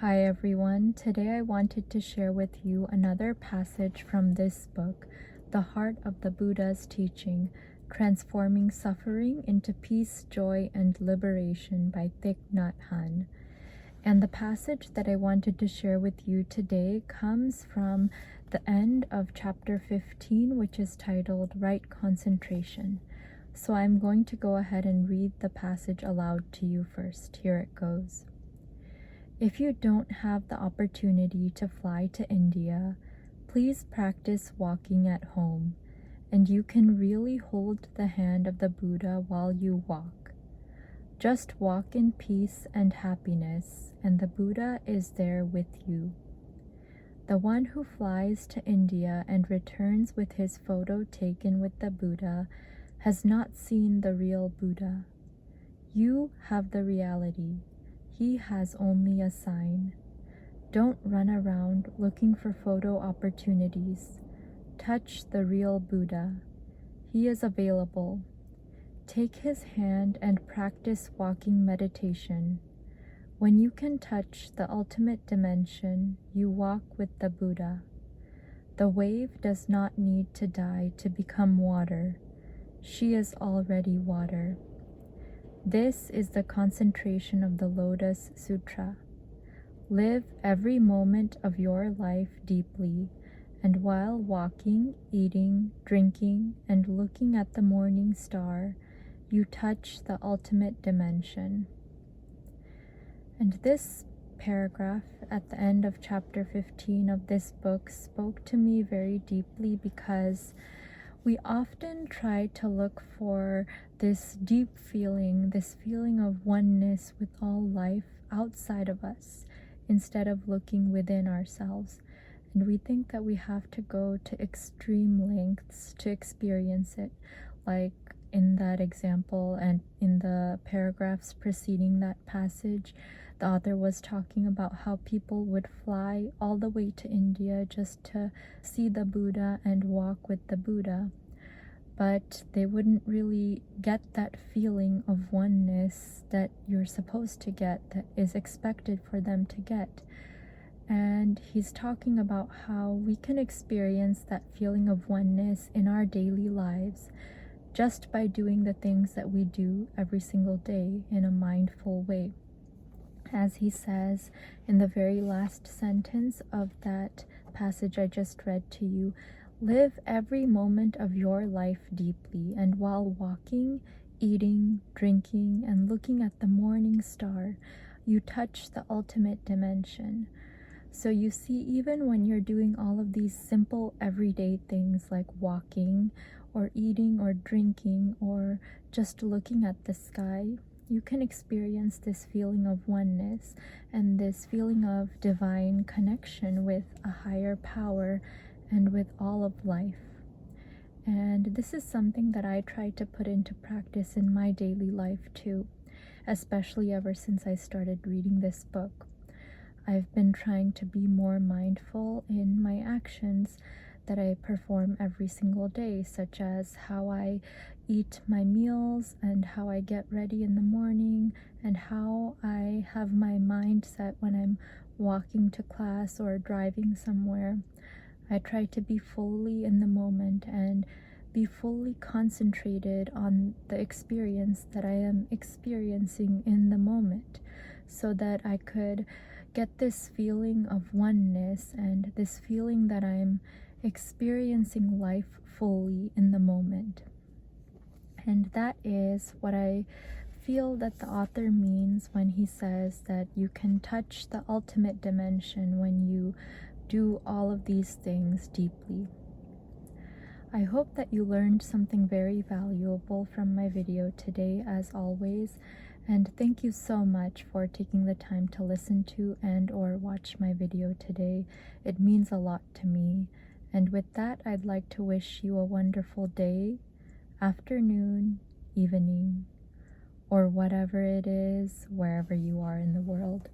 Hi everyone, today I wanted to share with you another passage from this book, The Heart of the Buddha's Teaching, Transforming Suffering into Peace, Joy, and Liberation by Thích Nhất Hạnh. And the passage that I wanted to share with you today comes from the end of chapter 15, which is titled Right Concentration. So I'm going to go ahead and read the passage aloud to you first. Here it goes. If you don't have the opportunity to fly to India, please practice walking at home, and you can really hold the hand of the Buddha while you walk. Just walk in peace and happiness, and the Buddha is there with you. The one who flies to India and returns with his photo taken with the Buddha has not seen the real Buddha. You have the reality. He has only a sign. Don't run around looking for photo opportunities. Touch the real Buddha. He is available. Take his hand and practice walking meditation. When you can touch the ultimate dimension, you walk with the Buddha. The wave does not need to die to become water. She is already water. This is the concentration of the Lotus Sutra. Live every moment of your life deeply, and while walking, eating, drinking, and looking at the morning star, you touch the ultimate dimension. And this paragraph at the end of chapter 15 of this book spoke to me very deeply because we often try to look for this deep feeling, this feeling of oneness with all life outside of us, instead of looking within ourselves. And we think that we have to go to extreme lengths to experience it, like in that example and in the paragraphs preceding that passage. The author was talking about how people would fly all the way to India just to see the Buddha and walk with the Buddha. But they wouldn't really get that feeling of oneness that you're supposed to get, that is expected for them to get. And he's talking about how we can experience that feeling of oneness in our daily lives just by doing the things that we do every single day in a mindful way. As he says in the very last sentence of that passage I just read to you, live every moment of your life deeply, and while walking, eating, drinking, and looking at the morning star, you touch the ultimate dimension. So you see, even when you're doing all of these simple everyday things like walking or eating or drinking or just looking at the sky, you can experience this feeling of oneness and this feeling of divine connection with a higher power and with all of life. And this is something that I try to put into practice in my daily life too, especially ever since I started reading this book. I've been trying to be more mindful in my actions that I perform every single day, such as how I eat my meals and how I get ready in the morning and how I have my mind set when I'm walking to class or driving somewhere. I try to be fully in the moment and be fully concentrated on the experience that I am experiencing in the moment, so that I could get this feeling of oneness and this feeling that I'm experiencing life fully in the moment. And that is what I feel that the author means when he says that you can touch the ultimate dimension when you do all of these things deeply. I hope that you learned something very valuable from my video today, as always, and thank you so much for taking the time to listen to and or watch my video today. It means a lot to me. And with that, I'd like to wish you a wonderful day, afternoon, evening, or whatever it is, wherever you are in the world.